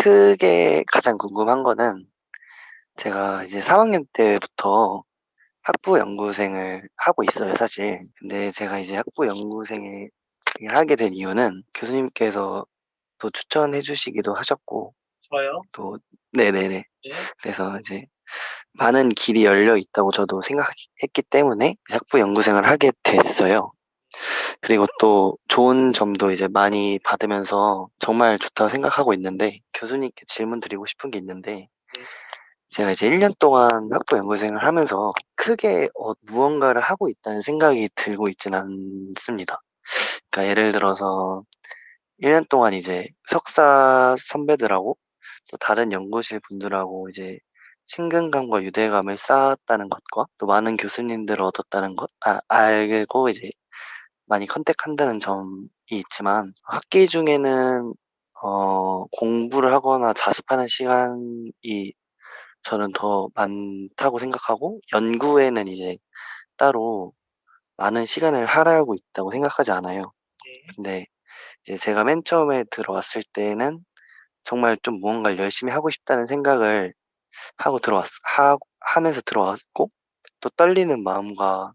크게 가장 궁금한 거는 제가 이제 3학년 때부터 학부 연구생을 하고 있어요, 사실. 근데 제가 이제 학부 연구생을 하게 된 이유는 교수님께서 또 추천해 주시기도 하셨고, 저요? 또, 네네네. 네. 그래서 이제 많은 길이 열려 있다고 저도 생각했기 때문에 학부 연구생을 하게 됐어요. 그리고 또 좋은 점도 이제 많이 받으면서 정말 좋다고 생각하고 있는데, 교수님께 질문 드리고 싶은 게 있는데, 네. 제가 이제 1년 동안 학부 연구생을 하면서 크게 무언가를 하고 있다는 생각이 들고 있진 않습니다. 그러니까 예를 들어서 1년 동안 이제 석사 선배들하고 또 다른 연구실 분들하고 이제 친근감과 유대감을 쌓았다는 것과 또 많은 교수님들을 얻었다는 것, 알고 이제 많이 컨택한다는 점이 있지만 학기 중에는 공부를 하거나 자습하는 시간이 저는 더 많다고 생각하고, 연구에는 이제 따로 많은 시간을 할애하고 있다고 생각하지 않아요. 네. 근데 이제 제가 맨 처음에 들어왔을 때는 정말 좀 무언가를 열심히 하고 싶다는 생각을 하면서 들어왔고, 또 떨리는 마음과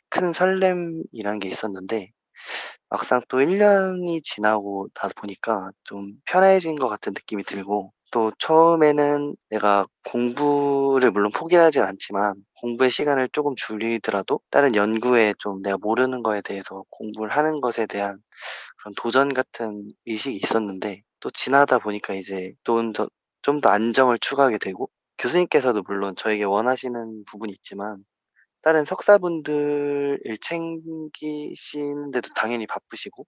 큰 설렘이란 게 있었는데, 막상 또 1년이 지나고 다 보니까 좀 편해진 것 같은 느낌이 들고, 또 처음에는 내가 공부를 물론 포기하진 않지만 공부의 시간을 조금 줄이더라도 다른 연구에 좀 내가 모르는 거에 대해서 공부를 하는 것에 대한 그런 도전 같은 의식이 있었는데, 또 지나다 보니까 이제 좀 더 안정을 추구하게 되고, 교수님께서도 물론 저에게 원하시는 부분이 있지만 다른 석사분들을 챙기시는데도 당연히 바쁘시고,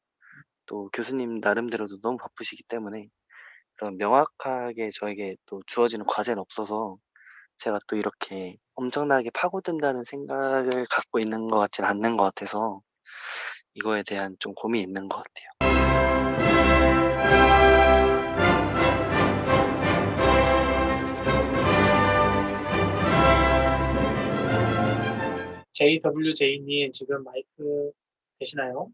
또 교수님 나름대로도 너무 바쁘시기 때문에 그런 명확하게 저에게 또 주어지는 과제는 없어서 제가 또 이렇게 엄청나게 파고든다는 생각을 갖고 있는 것 같진 않는 것 같아서 이거에 대한 좀 고민이 있는 것 같아요. JWJ님 지금 마이크 되시나요?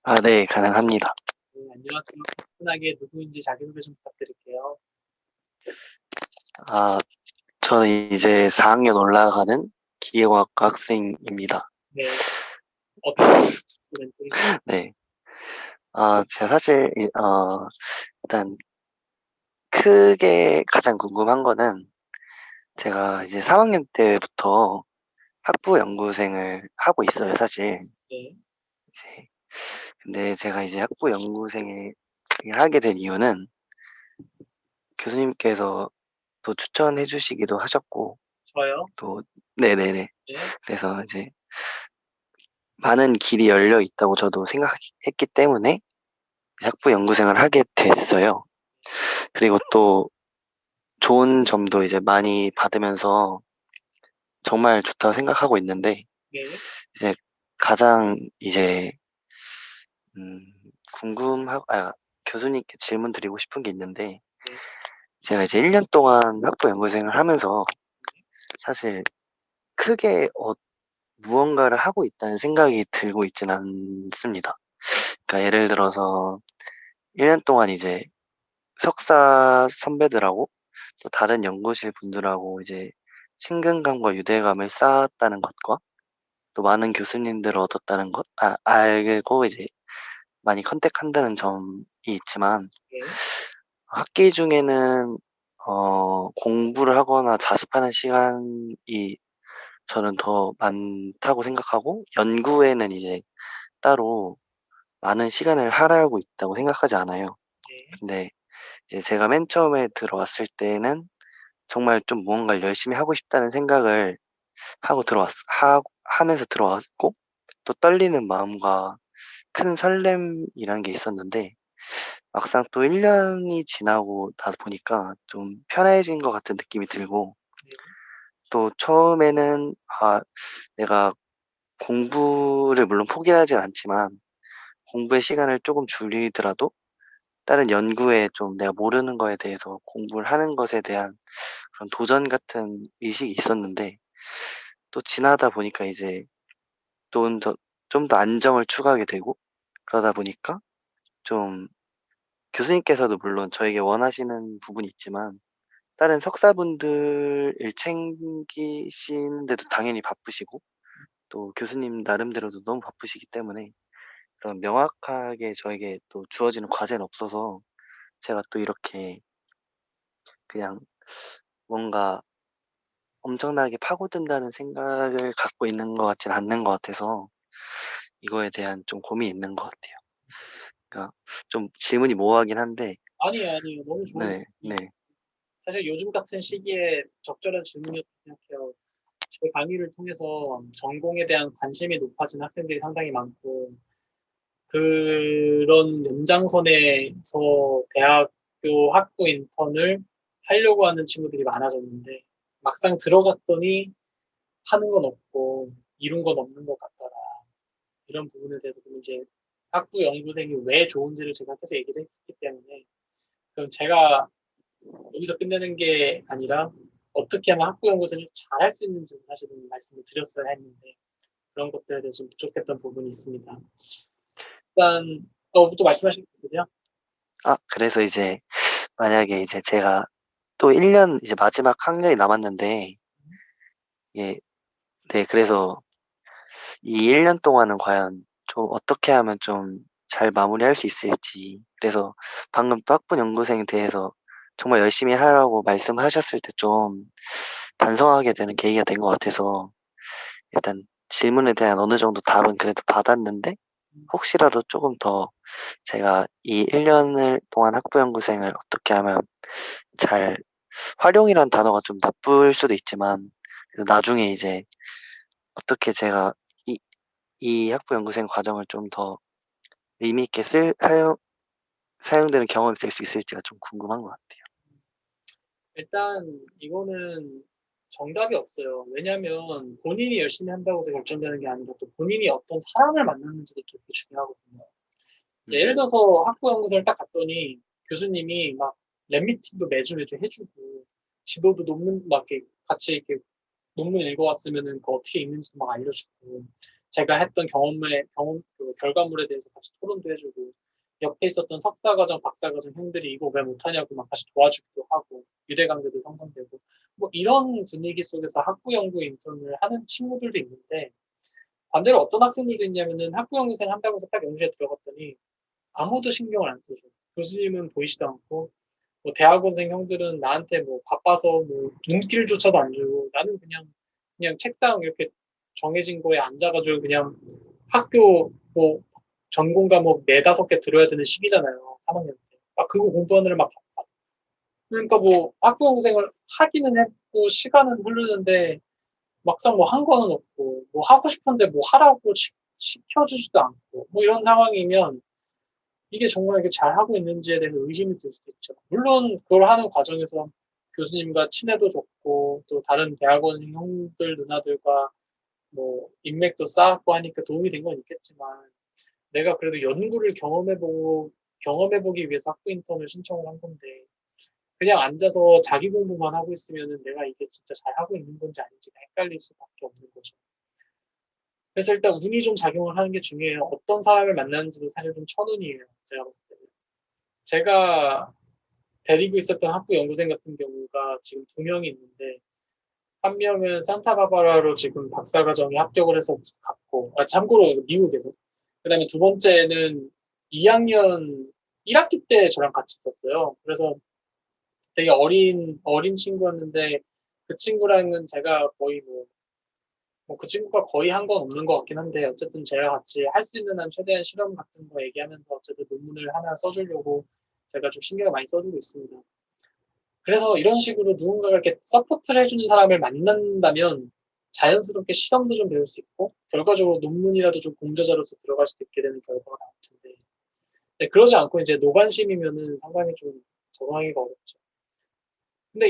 아, 네, 가능합니다. 네, 안녕하세요. 편하게 누구인지 자기소개 좀 부탁드릴게요. 아, 저는 이제 4학년 올라가는 기계공학과 학생입니다. 네. 어떤 스튜던트? 네. 제가 사실, 일단 크게 가장 궁금한 거는 제가 이제 3학년 때부터 학부 연구생을 하고 있어요, 사실. 네. 이제 근데 제가 이제 학부 연구생을 하게 된 이유는 교수님께서 또 추천해 주시기도 하셨고, 저요? 또, 네네네. 네. 그래서 이제 많은 길이 열려 있다고 저도 생각했기 때문에 학부 연구생을 하게 됐어요. 그리고 또 좋은 점도 이제 많이 받으면서 정말 좋다고 생각하고 있는데, 네. 이제 가장 이제 음, 교수님께 질문 드리고 싶은 게 있는데, 네. 제가 이제 1년 동안 학부 연구생을 하면서 사실 크게 무언가를 하고 있다는 생각이 들고 있진 않습니다. 그러니까 예를 들어서 1년 동안 이제 석사 선배들하고 또 다른 연구실 분들하고 이제 친근감과 유대감을 쌓았다는 것과 또 많은 교수님들을 얻었다는 것, 알고 이제 많이 컨택한다는 점이 있지만 네. 학기 중에는 공부를 하거나 자습하는 시간이 저는 더 많다고 생각하고, 연구에는 이제 따로 많은 시간을 할애하고 있다고 생각하지 않아요. 네. 근데 이제 제가 맨 처음에 들어왔을 때는 정말 좀 무언가를 열심히 하고 싶다는 생각을 하면서 들어왔고, 또 떨리는 마음과 큰 설렘이란 게 있었는데, 막상 또 1년이 지나고 다 보니까 좀 편해진 것 같은 느낌이 들고, 네. 또 처음에는 내가 공부를 물론 포기하진 않지만 공부의 시간을 조금 줄이더라도 다른 연구에 좀 내가 모르는 거에 대해서 공부를 하는 것에 대한 그런 도전 같은 의식이 있었는데, 또 지나다 보니까 이제 좀 더 안정을 추구하게 되고, 그러다 보니까 좀 교수님께서도 물론 저에게 원하시는 부분이 있지만 다른 석사분들을 챙기시는데도 당연히 바쁘시고 또 교수님 나름대로도 너무 바쁘시기 때문에 그런 명확하게 저에게 또 주어지는 과제는 없어서 제가 또 이렇게 그냥 뭔가 엄청나게 파고든다는 생각을 갖고 있는 것 같지는 않는 것 같아서 이거에 대한 좀 고민이 있는 것 같아요. 그러니까 좀 질문이 모호하긴 한데 아니에요, 아니에요. 너무 좋은 네, 네, 질문이에요. 사실 요즘 같은 시기에 적절한 질문이었다고 생각해요. 제 강의를 통해서 전공에 대한 관심이 높아진 학생들이 상당히 많고, 그런 연장선에서 대학교 학부 인턴을 하려고 하는 친구들이 많아졌는데, 막상 들어갔더니 하는 건 없고, 이룬 건 없는 것 같더라. 이런 부분에 대해서 좀 이제 학부 연구생이 왜 좋은지를 제가 계속 얘기를 했기 때문에, 그럼 제가 여기서 끝내는 게 아니라 어떻게 하면 학부 연구생을 잘 할 수 있는지 사실은 말씀을 드렸어야 했는데 그런 것들에 대해서 좀 부족했던 부분이 있습니다. 일단 또 말씀하실 게 있으세요? 아, 그래서 이제 만약에 이제 제가 또 1년 이제 마지막 학년이 남았는데 예, 네, 그래서 이 1년 동안은 과연 좀 어떻게 하면 좀 잘 마무리할 수 있을지. 그래서 방금 또 학부 연구생에 대해서 정말 열심히 하라고 말씀하셨을 때 좀 반성하게 되는 계기가 된 것 같아서 일단 질문에 대한 어느 정도 답은 그래도 받았는데 혹시라도 조금 더 제가 이 1년을 동안 학부 연구생을 어떻게 하면 잘 활용이란 단어가 좀 나쁠 수도 있지만 나중에 이제 어떻게 제가 이, 이 학부 연구생 과정을 좀 더 의미 있게 사용되는 경험이 될 수 있을지가 좀 궁금한 것 같아요. 일단 이거는 정답이 없어요. 왜냐하면 본인이 열심히 한다고 해서 결정되는 게 아니라 또 본인이 어떤 사람을 만났는지도 되게 중요하거든요. 예를 음, 들어서 학부 연구소를 딱 갔더니 교수님이 막 랩미팅도 매주 해주고 지도도 논문 막 이렇게 같이 이렇게 논문 읽어왔으면은 그 어떻게 읽는지도 막 알려주고 제가 했던 그 결과물에 대해서 같이 토론도 해주고 옆에 있었던 석사과정, 박사과정 형들이 이거 왜 못하냐고 막 다시 도와주기도 하고 유대관계도 형성되고 뭐 이런 분위기 속에서 학부 연구 인턴을 하는 친구들도 있는데 반대로 어떤 학생들도 있냐면은 학부 연구생 한다고 해서 딱 연구실에 들어갔더니 아무도 신경을 안 써줘. 교수님은 보이지도 않고, 뭐 대학원생 형들은 나한테 뭐 바빠서 뭐 눈길조차도 안 주고, 나는 그냥 책상 이렇게 정해진 거에 앉아가지고 그냥 학교 뭐 전공 과목 네다섯 개 들어야 되는 시기잖아요. 3학년 때. 막 그거 공부하느라 막 바빠. 그러니까 뭐 학부생을 하기는 했고, 시간은 흐르는데, 막상 뭐 한 거는 없고, 뭐 하고 싶은데 뭐 하라고 시켜주지도 않고, 뭐 이런 상황이면 이게 정말 이게 잘하고 있는지에 대해서 의심이 들 수도 있죠. 물론 그걸 하는 과정에서 교수님과 친해도 좋고 또 다른 대학원 형들 누나들과 뭐 인맥도 쌓았고 하니까 도움이 된 건 있겠지만 내가 그래도 연구를 경험해보기 위해서 학부 인턴을 신청을 한 건데 그냥 앉아서 자기 공부만 하고 있으면은 내가 이게 진짜 잘하고 있는 건지 아닌지가 헷갈릴 수밖에 없는 거죠. 그래서 일단 운이 좀 작용을 하는 게 중요해요. 어떤 사람을 만나는지도 사실 좀 천운이에요. 제가 봤을 때는. 제가 데리고 있었던 학부 연구생 같은 경우가 지금 두 명이 있는데 한 명은 산타바바라로 지금 박사과정에 합격을 해서 갔고 참고로 미국에서 그다음에 두 번째는 2학년 1학기 때 저랑 같이 있었어요. 그래서 되게 어린 친구였는데 그 친구랑은 제가 거의 그 친구가 거의 한 건 없는 것 같긴 한데 어쨌든 제가 같이 할 수 있는 한 최대한 실험 같은 거 얘기하면서 어쨌든 논문을 하나 써주려고 제가 좀 신경을 많이 써주고 있습니다. 그래서 이런 식으로 누군가가 이렇게 서포트를 해주는 사람을 만난다면 자연스럽게 실험도 좀 배울 수 있고 결과적으로 논문이라도 좀 공저자로서 들어갈 수도 있게 되는 결과가 나올 텐데 네, 그러지 않고 이제 노관심이면은 상당히 좀 적응하기가 어렵죠. 근데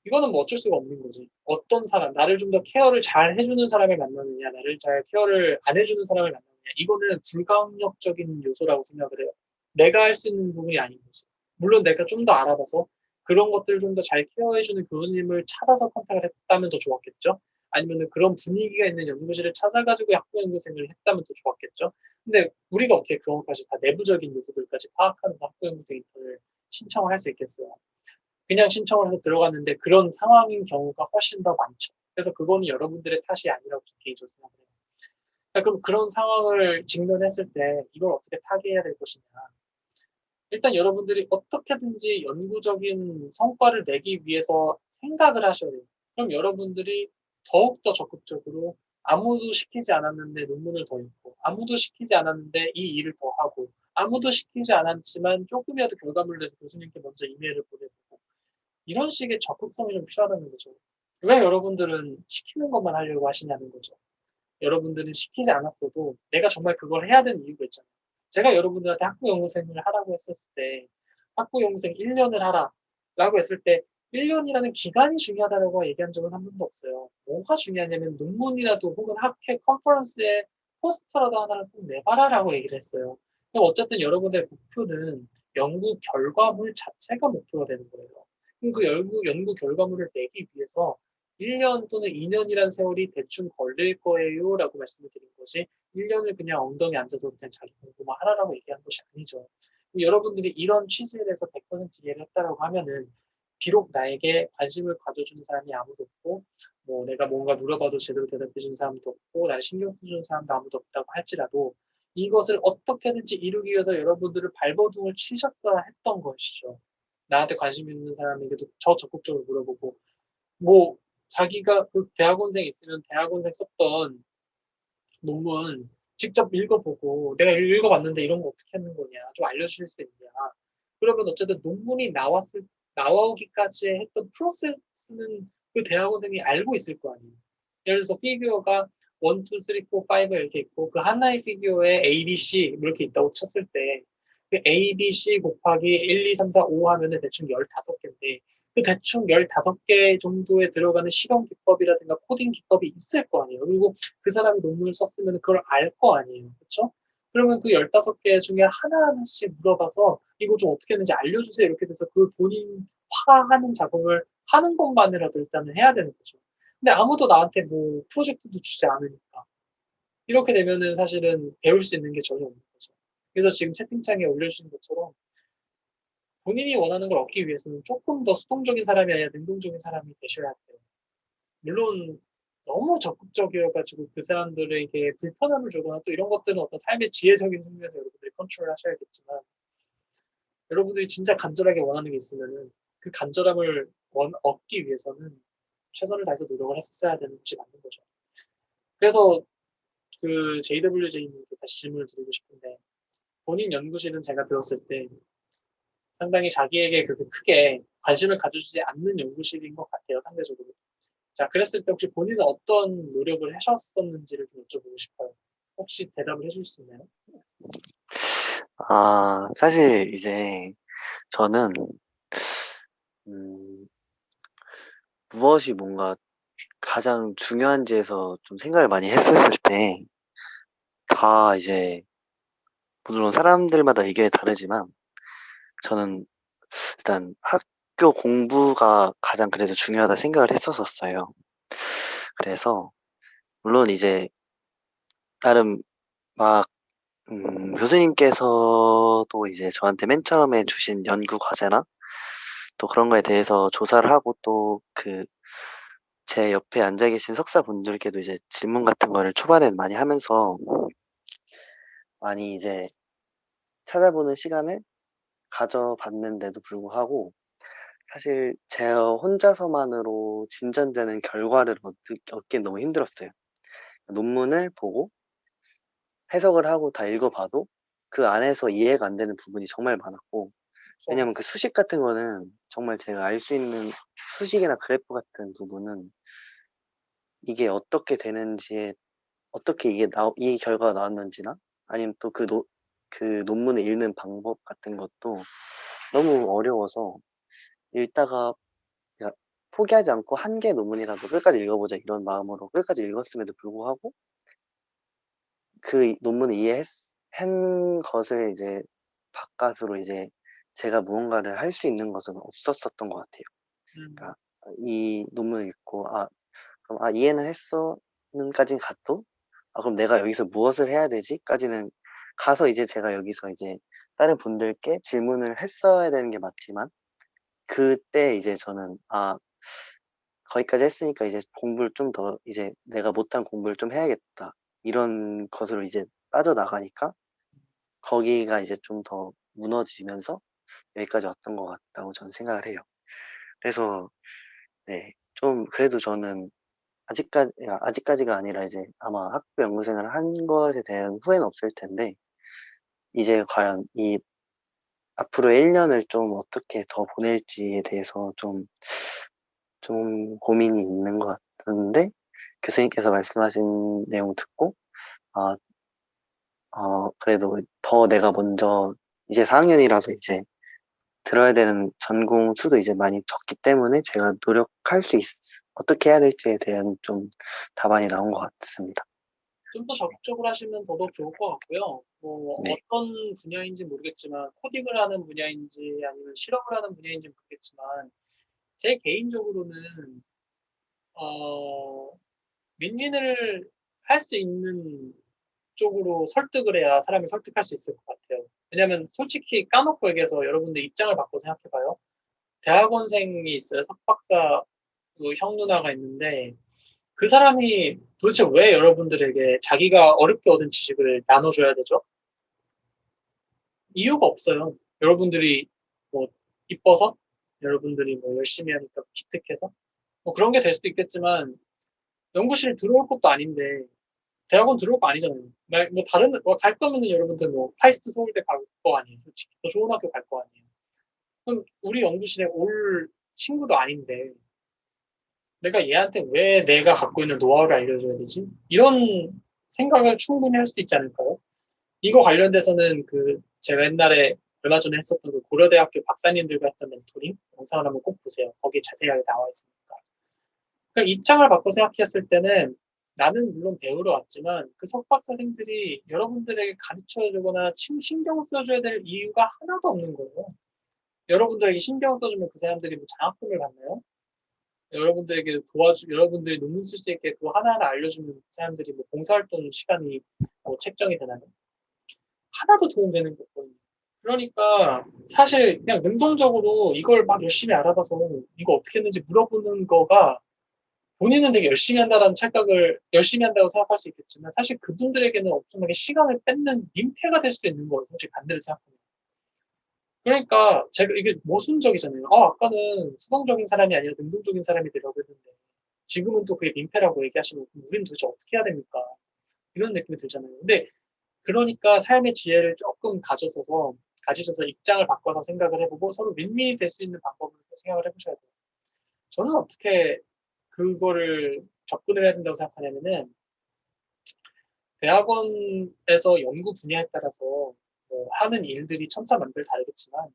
이거는 뭐 어쩔 수가 없는 거지. 어떤 사람, 나를 좀 더 케어를 잘 해주는 사람을 만나느냐, 나를 잘 케어를 안 해주는 사람을 만나느냐, 이거는 불가항력적인 요소라고 생각을 해요. 내가 할 수 있는 부분이 아닌 거지. 물론 내가 좀 더 알아봐서 그런 것들을 좀 더 잘 케어해주는 교수님을 찾아서 컨택을 했다면 더 좋았겠죠. 아니면은 그런 분위기가 있는 연구실을 찾아가지고 학부 연구생을 했다면 더 좋았겠죠. 근데 우리가 어떻게 그런 것까지 다 내부적인 요소들까지 파악하면서 학부 연구생 인턴을 신청을 할 수 있겠어요? 그냥 신청을 해서 들어갔는데 그런 상황인 경우가 훨씬 더 많죠. 그래서 그거는 여러분들의 탓이 아니라고 저는 개인적으로 생각해요. 그럼 그런 상황을 직면했을 때 이걸 어떻게 타개해야 될 것이냐. 일단 여러분들이 어떻게든지 연구적인 성과를 내기 위해서 생각을 하셔야 돼요. 그럼 여러분들이 더욱더 적극적으로 아무도 시키지 않았는데 논문을 더 읽고, 아무도 시키지 않았는데 이 일을 더 하고, 아무도 시키지 않았지만 조금이라도 결과물을 내서 교수님께 먼저 이메일을 보내고, 이런 식의 적극성이 좀 필요하다는 거죠. 왜 여러분들은 시키는 것만 하려고 하시냐는 거죠. 여러분들은 시키지 않았어도 내가 정말 그걸 해야 되는 이유가 있잖아요. 제가 여러분들한테 학부연구생을 하라고 했었을 때 학부연구생 1년을 하라 라고 했을 때 1년이라는 기간이 중요하다고 얘기한 적은 한 번도 없어요. 뭐가 중요하냐면 논문이라도 혹은 학회 컨퍼런스에 포스터라도 하나를 꼭 내봐라라고 얘기를 했어요. 그럼 어쨌든 여러분의 목표는 연구 결과물 자체가 목표가 되는 거예요. 그럼 그 연구 결과물을 내기 위해서 1년 또는 2년이라는 세월이 대충 걸릴 거예요 라고 말씀을 드린 것이 1년을 그냥 엉덩이 앉아서 그냥 자기 공부만 하라고 얘기한 것이 아니죠. 여러분들이 이런 취지에 대해서 100% 이해를 했다라고 하면은 비록 나에게 관심을 가져주는 사람이 아무도 없고 뭐 내가 뭔가 물어봐도 제대로 대답해주는 사람도 없고 나를 신경 써주는 사람도 아무도 없다고 할지라도 이것을 어떻게든지 이루기 위해서 여러분들을 발버둥을 치셨어야 했던 것이죠. 나한테 관심 있는 사람에게도 더 적극적으로 물어보고 뭐 자기가 그 대학원생 있으면 대학원생 썼던 논문 직접 읽어보고 내가 읽어봤는데 이런 거 어떻게 하는 거냐 좀 알려주실 수 있냐. 그러면 어쨌든 논문이 나오기까지 했던 프로세스는 그 대학원생이 알고 있을 거 아니에요. 예를 들어서 피규어가 1, 2, 3, 4, 5 이렇게 있고 그 하나의 피규어에 A, B, C 이렇게 있다고 쳤을 때 그 A, B, C 곱하기 1, 2, 3, 4, 5 하면은 대충 15개인데 그 대충 15개 정도에 들어가는 실험 기법이라든가 코딩 기법이 있을 거 아니에요. 그리고 그 사람이 논문을 썼으면 그걸 알 거 아니에요. 그렇죠? 그러면 그 15개 중에 하나하나씩 물어봐서 이거 좀 어떻게 하는지 알려주세요. 이렇게 돼서 그 본인 파하는 작업을 하는 것만이라도 일단은 해야 되는 거죠. 근데 아무도 나한테 뭐 프로젝트도 주지 않으니까. 이렇게 되면은 사실은 배울 수 있는 게 전혀 없는 거죠. 그래서 지금 채팅창에 올려주신 것처럼 본인이 원하는 걸 얻기 위해서는 조금 더 수동적인 사람이 아니라 능동적인 사람이 되셔야 돼요. 물론 너무 적극적이어가지고 그 사람들에게 불편함을 주거나 또 이런 것들은 어떤 삶의 지혜적인 측면에서 여러분들이 컨트롤 하셔야겠지만 여러분들이 진짜 간절하게 원하는 게 있으면은 그 간절함을 얻기 위해서는 최선을 다해서 노력을 했었어야 되는 것이 맞는 거죠. 그래서 그 JWJ님께 다시 질문을 드리고 싶은데 본인 연구실은 제가 들었을 때 상당히 자기에게 그렇게 크게 관심을 가져주지 않는 연구실인 것 같아요, 상대적으로. 자, 그랬을 때 혹시 본인은 어떤 노력을 하셨었는지를 좀 여쭤보고 싶어요. 혹시 대답을 해줄 수 있나요? 사실 이제 저는 음, 무엇이 뭔가 가장 중요한지에서 좀 생각을 많이 했었을 때 다 이제 물론 사람들마다 의견이 다르지만 저는 일단 학교 공부가 가장 그래도 중요하다 생각을 했었었어요. 그래서 물론 이제 나름 막 교수님께서도 이제 저한테 맨 처음에 주신 연구 과제나 또 그런 거에 대해서 조사를 하고 또 제 옆에 앉아 계신 석사분들께도 이제 질문 같은 거를 초반엔 많이 하면서 많이 이제 찾아보는 시간을 가져봤는데도 불구하고 사실 제 혼자서만으로 진전되는 결과를 얻긴 너무 힘들었어요. 논문을 보고 해석을 하고 다 읽어봐도 그 안에서 이해가 안 되는 부분이 정말 많았고 그래서 왜냐면 그 수식 같은 거는 정말 제가 알 수 있는 수식이나 그래프 같은 부분은 이게 어떻게 되는지에 어떻게 이 결과가 나왔는지나 아니면 또 그 논문을 읽는 방법 같은 것도 너무 어려워서 읽다가 그냥 포기하지 않고 한 개 논문이라도 끝까지 읽어보자 이런 마음으로 끝까지 읽었음에도 불구하고 그 논문을 한 것을 이제 바깥으로 이제 제가 무언가를 할 수 있는 것은 없었었던 것 같아요. 음, 그러니까 이 논문을 읽고 그럼 이해는 했어는까진 가도 그럼 내가 여기서 무엇을 해야 되지?까지는 가서 이제 제가 여기서 이제 다른 분들께 질문을 했어야 되는 게 맞지만 그때 이제 저는 거기까지 했으니까 이제 공부를 좀 더 이제 내가 못한 공부를 좀 해야겠다 이런 것으로 이제 빠져나가니까 거기가 이제 좀 더 무너지면서 여기까지 왔던 것 같다고 저는 생각을 해요. 그래서 네, 좀 그래도 저는 아직까지가 아니라 이제 아마 학부 연구생을 한 것에 대한 후회는 없을 텐데 이제 과연 이 앞으로 1년을 좀 어떻게 더 보낼지에 대해서 좀 고민이 있는 것 같은데 교수님께서 말씀하신 내용 듣고 아, 그래도 더 내가 먼저 이제 4학년이라서 이제 들어야 되는 전공 수도 이제 많이 적기 때문에 제가 어떻게 해야 될지에 대한 좀 답안이 나온 것 같습니다. 좀 더 적극적으로 하시면 더더욱 좋을 것 같고요. 뭐 네, 어떤 분야인지 모르겠지만 코딩을 하는 분야인지 아니면 실험을 하는 분야인지 모르겠지만 제 개인적으로는 어, 윈윈을 할 수 있는 쪽으로 설득을 해야 사람이 설득할 수 있을 것 같아요. 왜냐하면 솔직히 까놓고 얘기해서 여러분들 입장을 바꿔 생각해봐요. 대학원생이 있어요. 석박사 형 누나가 있는데 그 사람이 도대체 왜 여러분들에게 자기가 어렵게 얻은 지식을 나눠줘야 되죠? 이유가 없어요. 여러분들이 뭐 이뻐서, 여러분들이 뭐 열심히 하니까 기특해서, 뭐 그런 게 될 수도 있겠지만 연구실 들어올 것도 아닌데 대학원 들어올 거 아니잖아요. 뭐 다른 갈 거면은 여러분들 뭐 카이스트 서울대 갈 거 아니에요. 솔직히 더 좋은 학교 갈 거 아니에요. 그럼 우리 연구실에 올 친구도 아닌데 내가 얘한테 왜 내가 갖고 있는 노하우를 알려줘야 되지? 이런 생각을 충분히 할 수도 있지 않을까요? 이거 관련돼서는 제가 옛날에 얼마 전에 했었던 그 고려대학교 박사님들과 했던 멘토링 영상을 한번 꼭 보세요. 거기에 자세하게 나와 있으니까. 그러니까 입장을 바꿔 생각했을 때는 나는 물론 배우러 왔지만 그 석박사생들이 여러분들에게 가르쳐주거나 신경 써줘야 될 이유가 하나도 없는 거예요. 여러분들에게 신경 써주면 그 사람들이 뭐 장학금을 받나요? 여러분들이 논문 쓸 수 있게 그거 하나하나 알려주면 그 사람들이 뭐 봉사활동 시간이 뭐 책정이 되나요? 하나도 도움되는 게 없거든요. 그러니까 사실 그냥 능동적으로 이걸 막 열심히 알아봐서 이거 어떻게 했는지 물어보는 거가 본인은 되게 열심히 한다는 착각을 열심히 한다고 생각할 수 있겠지만 사실 그분들에게는 엄청나게 시간을 뺏는 민폐가 될 수도 있는 거예요. 솔직히 반대로 생각하면. 그러니까 제가 이게 모순적이잖아요. 아까는 수동적인 사람이 아니라 능동적인 사람이 되려고 했는데 지금은 또 그게 민폐라고 얘기하시면 우리는 도대체 어떻게 해야 됩니까? 이런 느낌이 들잖아요. 근데 그러니까 삶의 지혜를 조금 가지셔서 입장을 바꿔서 생각을 해보고 서로 윈윈이 될 수 있는 방법을 생각을 해보셔야 돼요. 저는 어떻게 그거를 접근을 해야 된다고 생각하냐면은 대학원에서 연구 분야에 따라서 뭐 하는 일들이 천차만별 다르겠지만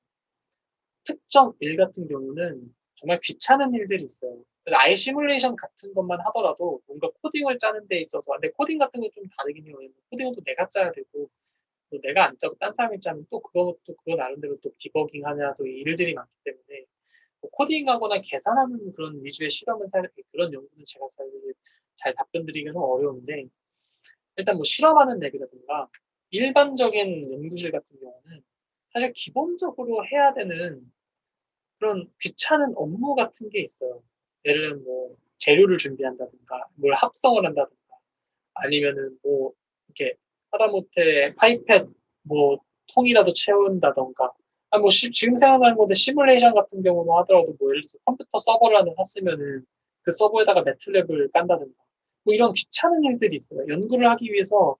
특정 일 같은 경우는 정말 귀찮은 일들이 있어요. 그래서 아예 시뮬레이션 같은 것만 하더라도 뭔가 코딩을 짜는 데 있어서 근데 코딩 같은 건 좀 다르긴 해요. 코딩은 또 내가 짜야 되고 또 내가 안 짜고 딴 사람이 짜면 또 그거 나름대로 또 디버깅 하냐 또 일들이 많기 때문에 뭐 코딩하거나 계산하는 그런 위주의 실험은 사실 그런 연구는 제가 사실 잘 답변드리기가 좀 어려운데 일단 뭐 실험하는 앱이라든가 일반적인 연구실 같은 경우는 사실 기본적으로 해야 되는 그런 귀찮은 업무 같은 게 있어요. 예를 들면 뭐 재료를 준비한다든가 뭘 합성을 한다든가 아니면은 뭐 이렇게 하다못해 파이펫 뭐 통이라도 채운다던가 뭐 지금 생각나는 건데 시뮬레이션 같은 경우는 하더라도 뭐 예를 들어서 컴퓨터 서버를 하나 샀으면은 그 서버에다가 매트랩을 깐다든가 뭐 이런 귀찮은 일들이 있어요. 연구를 하기 위해서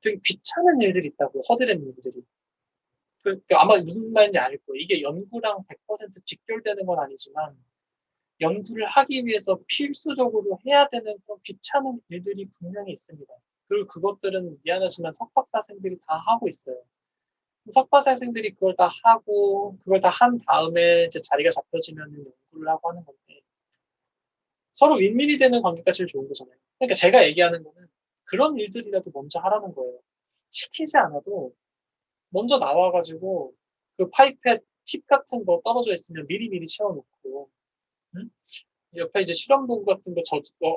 되게 귀찮은 일들이 있다고 허드렛 일들이. 아마 무슨 말인지 알 거예요. 이게 연구랑 100% 직결되는 건 아니지만 연구를 하기 위해서 필수적으로 해야 되는 그런 귀찮은 일들이 분명히 있습니다. 그리고 그것들은 미안하지만 석박사생들이 다 하고 있어요. 석박사생들이 그걸 다 하고 그걸 다 한 다음에 이제 자리가 잡혀지면 연구를 하고 하는 건데 서로 윈윈이 되는 관계가 제일 좋은 거잖아요. 그러니까 제가 얘기하는 거는 그런 일들이라도 먼저 하라는 거예요. 시키지 않아도 먼저 나와가지고 그 파이펫 팁 같은 거 떨어져 있으면 미리미리 채워놓고 응? 옆에 이제 실험 도구 같은 거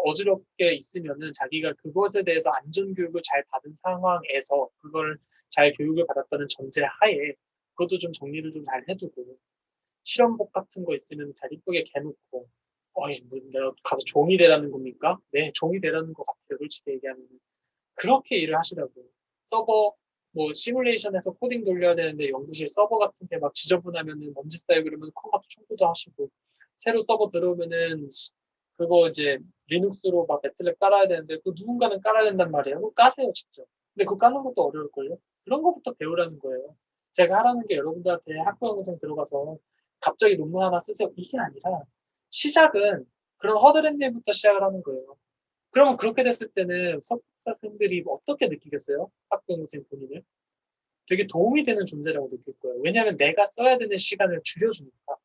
어지럽게 있으면은 자기가 그것에 대해서 안전 교육을 잘 받은 상황에서 그걸 잘 교육을 받았다는 전제 하에 그것도 좀 정리를 좀 잘 해두고 실험복 같은 거 있으면 잘 이쁘게 개놓고 뭐 내가 가서 종이 되라는 겁니까? 네, 종이 되라는 것 같아요. 솔직히 얘기하면 그렇게 일을 하시라고. 서버 뭐 시뮬레이션에서 코딩 돌려야 되는데 연구실 서버 같은 게 막 지저분하면은 먼지 쌓이고 그러면 컴퓨터 청소도 하시고 새로 서버 들어오면은 그거 이제 리눅스로 막 매틀랩 깔아야 되는데 그 누군가는 깔아야 된단 말이에요. 그거 까세요 직접. 근데 그거 까는 것도 어려울걸요. 그런 것부터 배우라는 거예요. 제가 하라는 게 여러분들한테 학부 연구생 들어가서 갑자기 논문 하나 쓰세요. 이게 아니라 시작은 그런 허드렛일부터 시작을 하는 거예요. 그러면 그렇게 됐을 때는 석사생들이 어떻게 느끼겠어요? 학부모생 본인을? 되게 도움이 되는 존재라고 느낄 거예요. 왜냐하면 내가 써야 되는 시간을 줄여주니까.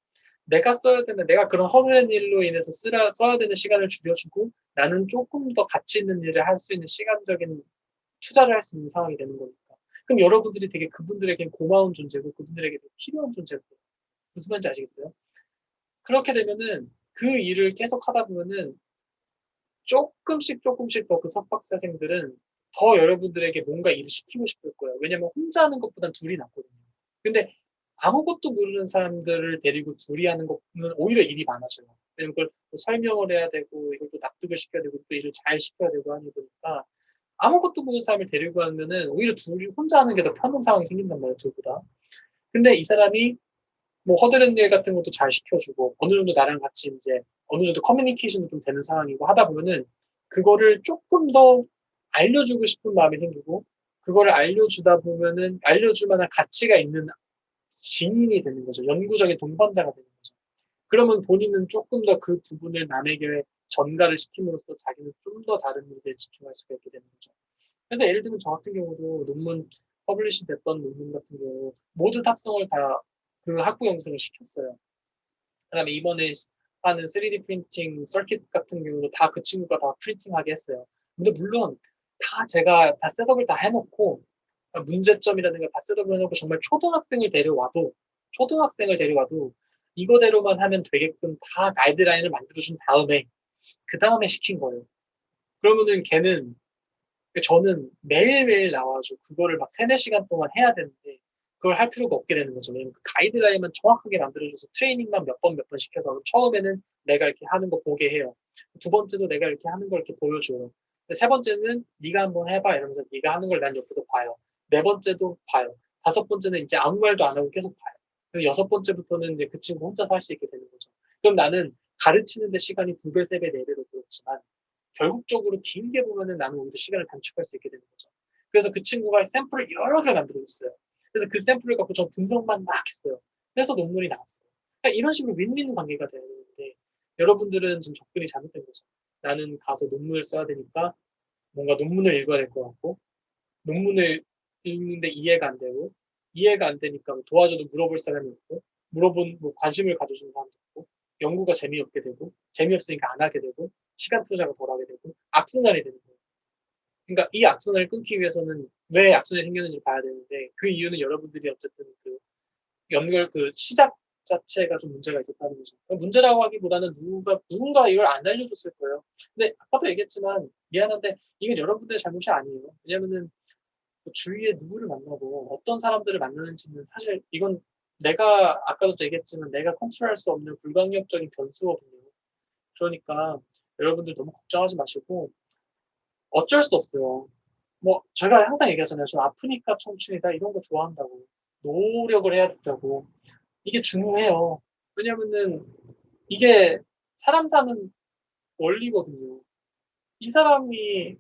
내가 그런 허드렛 일로 인해서 써야 되는 시간을 줄여주고 나는 조금 더 가치 있는 일을 할 수 있는 시간적인 투자를 할 수 있는 상황이 되는 거니까. 그럼 여러분들이 되게 그분들에게 고마운 존재고 그분들에게 되게 필요한 존재고. 무슨 말인지 아시겠어요? 그렇게 되면은 그 일을 계속 하다 보면은 조금씩 더 그 석박사생들은 더 여러분들에게 뭔가 일을 시키고 싶을 거예요. 왜냐면 혼자 하는 것보단 둘이 낫거든요. 근데 아무것도 모르는 사람들을 데리고 둘이 하는 것은 오히려 일이 많아져요. 왜냐면 그걸 또 설명을 해야 되고, 이걸 또 납득을 시켜야 되고, 또 일을 잘 시켜야 되고 하니 보니까 아무것도 모르는 사람을 데리고 하면은 오히려 둘이 혼자 하는 게 더 편한 상황이 생긴단 말이에요, 둘보다. 근데 이 사람이 뭐 허드렛 일 같은 것도 잘 시켜주고 어느 정도 나랑 같이 이제 어느 정도 커뮤니케이션도 좀 되는 상황이고 하다 보면은 그거를 조금 더 알려주고 싶은 마음이 생기고 그거를 알려주다 보면은 알려줄 만한 가치가 있는 증인이 되는 거죠. 연구적인 동반자가 되는 거죠. 그러면 본인은 조금 더 그 부분을 남에게 전가를 시킴으로써 자기는 좀 더 다른 일에 집중할 수가 있게 되는 거죠. 그래서 예를 들면 저 같은 경우도 논문 퍼블리시 됐던 논문 같은 경우 모두 탑승을 다 그 학부 영상을 시켰어요. 그다음에 이번에 하는 3D 프린팅 서킷 같은 경우도 다 그 친구가 다 프린팅하게 했어요. 근데 물론 다 제가 다 셋업을 다 해놓고 문제점이라든가 다 셋업을 해놓고 정말 초등학생을 데려와도 이거대로만 하면 되게끔 다 가이드라인을 만들어준 다음에 그 다음에 시킨 거예요. 그러면은 걔는 저는 매일매일 나와가지고 그거를 막 3, 4시간 동안 해야 되는데 그걸 할 필요가 없게 되는 거죠. 왜냐면 그 가이드라인만 정확하게 만들어줘서 트레이닝만 몇 번 시켜서 처음에는 내가 이렇게 하는 거 보게 해요. 두 번째도 내가 이렇게 하는 걸 이렇게 보여줘요. 세 번째는 네가 한번 해봐 이러면서 네가 하는 걸 난 옆에서 봐요. 네 번째도 봐요. 다섯 번째는 이제 아무 말도 안 하고 계속 봐요. 그리고 여섯 번째부터는 이제 그 친구 혼자서 할 수 있게 되는 거죠. 그럼 나는 가르치는데 시간이 두 배, 세 배, 네 배로 들었지만 결국적으로 길게 보면은 나는 오히려 시간을 단축할 수 있게 되는 거죠. 그래서 그 친구가 샘플을 여러 개 만들어줬어요. 그래서 그 샘플을 갖고 저 분석만 막 했어요. 그래서 논문이 나왔어요. 그러니까 이런 식으로 윈윈 관계가 돼야 되는데 여러분들은 지금 접근이 잘못된 거죠. 나는 가서 논문을 써야 되니까 뭔가 논문을 읽어야 될 것 같고 논문을 읽는데 이해가 안 되고 이해가 안 되니까 뭐 도와줘도 물어볼 사람이 없고 뭐 관심을 가져주는 사람도 없고 연구가 재미없게 되고 재미없으니까 안 하게 되고 시간 투자가 덜 하게 되고 악순환이 되는 거예요. 그러니까 이 악순환을 끊기 위해서는 왜 악순환이 생겼는지 봐야 되는데 그 이유는 여러분들이 어쨌든 그 연결 그 시작 자체가 좀 문제가 있었다는 거죠. 문제라고 하기보다는 누군가 이걸 안 알려줬을 거예요. 근데 아까도 얘기했지만 미안한데 이건 여러분들의 잘못이 아니에요. 왜냐면은 그 주위에 누구를 만나고 어떤 사람들을 만나는지는 사실 이건 내가 아까도 얘기했지만 내가 컨트롤할 수 없는 불가항력적인 변수거든요. 그러니까 여러분들 너무 걱정하지 마시고 어쩔 수 없어요. 뭐 제가 항상 얘기하잖아요. 저 아프니까 청춘이다 이런 거 좋아한다고 노력을 해야 된다고 이게 중요해요. 왜냐면은 이게 사람 사는 원리거든요. 이 사람이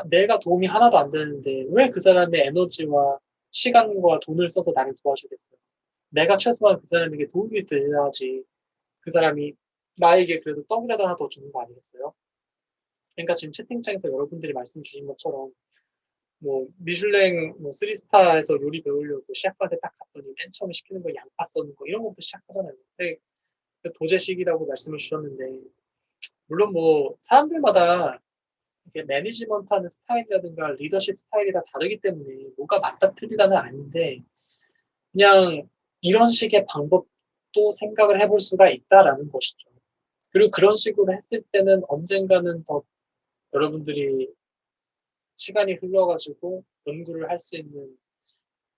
내가 도움이 하나도 안 되는데 왜 그 사람의 에너지와 시간과 돈을 써서 나를 도와주겠어요? 내가 최소한 그 사람에게 도움이 돼야지 그 사람이 나에게 그래도 떡이라도 하나 더 주는 거 아니겠어요? 그러니까 지금 채팅창에서 여러분들이 말씀 주신 것처럼 뭐 미슐랭 뭐 3스타에서 요리 배우려고 셰프한테 딱 갔더니 맨 처음에 시키는 거 양파 써는 거 이런 것부터 시작하잖아요. 근데 도제식이라고 말씀을 주셨는데 물론 뭐 사람들마다 이렇게 매니지먼트 하는 스타일이라든가 리더십 스타일이 다 다르기 때문에 뭐가 맞다 틀리다는 아닌데 그냥 이런 식의 방법도 생각을 해볼 수가 있다라는 것이죠. 그리고 그런 식으로 했을 때는 언젠가는 더 여러분들이 시간이 흘러가지고 연구를 할 수 있는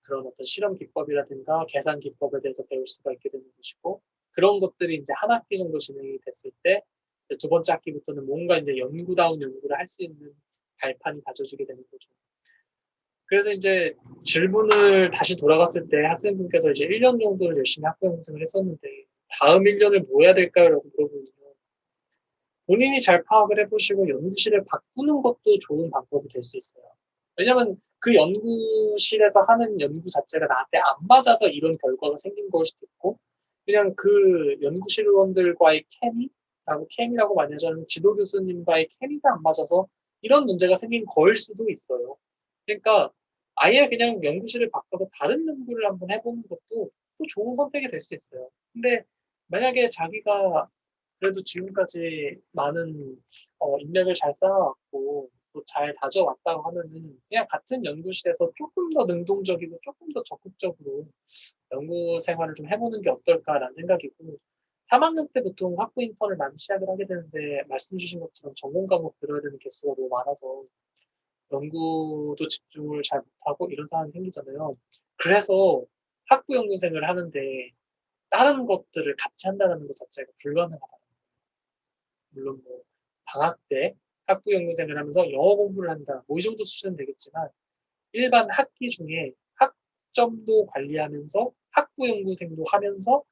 그런 어떤 실험 기법이라든가 계산 기법에 대해서 배울 수가 있게 되는 것이고, 그런 것들이 이제 한 학기 정도 진행이 됐을 때, 두 번째 학기부터는 뭔가 이제 연구다운 연구를 할 수 있는 발판이 다져지게 되는 거죠. 그래서 이제 질문을 다시 돌아갔을 때 학생분께서 이제 1년 정도를 열심히 학부 영상을 했었는데, 다음 1년을 뭐 해야 될까요? 라고 물어보면, 본인이 잘 파악을 해보시고 연구실을 바꾸는 것도 좋은 방법이 될 수 있어요. 왜냐면 그 연구실에서 하는 연구 자체가 나한테 안 맞아서 이런 결과가 생긴 걸 수도 있고, 그냥 그 연구실원들과의 케미라고 많이 하자면 지도 교수님과의 케미가 안 맞아서 이런 문제가 생긴 거일 수도 있어요. 그러니까 아예 그냥 연구실을 바꿔서 다른 연구를 한번 해보는 것도 또 좋은 선택이 될 수 있어요. 근데 만약에 자기가 그래도 지금까지 많은 인맥을 잘 쌓아왔고 또 잘 다져왔다고 하면은 그냥 같은 연구실에서 조금 더 능동적이고 조금 더 적극적으로 연구 생활을 좀 해보는 게 어떨까라는 생각이고, 3학년 때 보통 학부 인턴을 많이 시작을 하게 되는데 말씀 주신 것처럼 전공 과목 들어야 되는 개수가 너무 많아서 연구도 집중을 잘 못하고 이런 상황이 생기잖아요. 그래서 학부 연구생을 하는데 다른 것들을 같이 한다는 것 자체가 불가능하다. 물론 뭐 방학 때 학부 연구생을 하면서 영어 공부를 한다. 뭐 이 정도 수준은 되겠지만 일반 학기 중에 학점도 관리하면서 학부 연구생도 하면서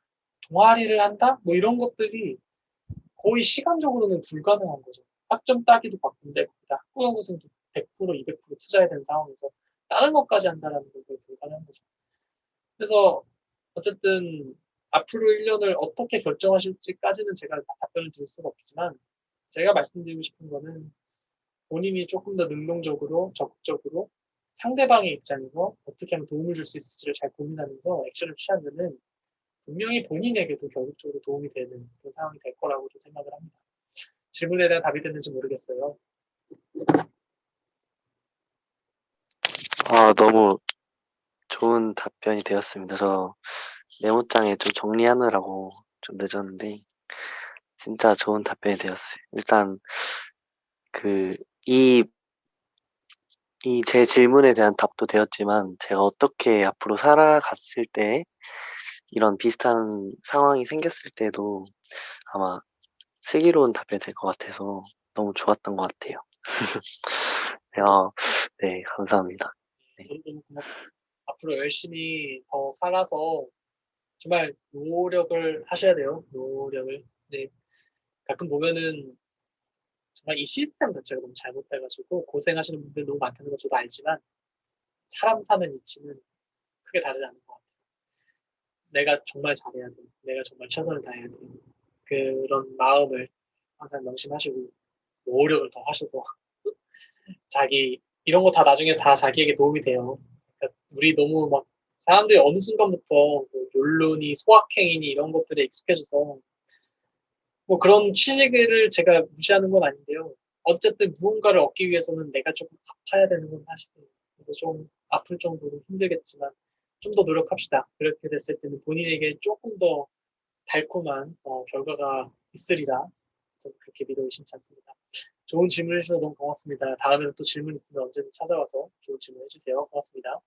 동아리를 한다? 뭐 이런 것들이 거의 시간적으로는 불가능한 거죠. 학점 따기도 바쁜데 거기다 학부 연구생도 100% 200% 투자해야 되는 상황에서 다른 것까지 한다라는 건 거의 불가능한 거죠. 그래서 어쨌든 앞으로 1년을 어떻게 결정하실지까지는 제가 답변을 드릴 수가 없지만, 제가 말씀드리고 싶은 거는 본인이 조금 더 능동적으로 적극적으로 상대방의 입장에서 어떻게 하면 도움을 줄 수 있을지를 잘 고민하면서 액션을 취하면은 분명히 본인에게도 결국적으로 도움이 되는 그런 상황이 될 거라고 좀 생각을 합니다. 질문에 대한 답이 됐는지 모르겠어요. 너무 좋은 답변이 되었습니다. 저 메모장에 좀 정리하느라고 좀 늦었는데, 진짜 좋은 답변이 되었어요. 일단, 그, 이 제 질문에 대한 답도 되었지만, 제가 어떻게 앞으로 살아갔을 때, 이런 비슷한 상황이 생겼을 때도 아마 슬기로운 답변이 될 것 같아서 너무 좋았던 것 같아요. 어, 네, 감사합니다. 네. 저도 너무 고맙고 앞으로 열심히 더 살아서 정말 노력을 하셔야 돼요. 노력을. 네, 가끔 보면은 정말 이 시스템 자체가 너무 잘못돼가지고 고생하시는 분들 너무 많다는 걸 저도 알지만 사람 사는 이치는 크게 다르지 않은 것 같아요. 내가 정말 잘해야 돼. 내가 정말 최선을 다해야 돼. 그런 마음을 항상 명심하시고 노력을 더 하셔서 자기 이런 거 다 나중에 다 자기에게 도움이 돼요. 그러니까 우리 너무 막 사람들이 어느 순간부터 뭐 욜로니 소확행이니 이런 것들에 익숙해져서 뭐 그런 취지를 제가 무시하는 건 아닌데요. 어쨌든 무언가를 얻기 위해서는 내가 조금 아파야 되는 건 사실이에요. 그래서 좀 아플 정도로 힘들겠지만 좀 더 노력합시다. 그렇게 됐을 때는 본인에게 조금 더 달콤한 결과가 있으리라. 저는 그렇게 믿어 의심치 않습니다. 좋은 질문 해주셔서 너무 고맙습니다. 다음에는 또 질문 있으면 언제든 찾아와서 좋은 질문 해주세요. 고맙습니다.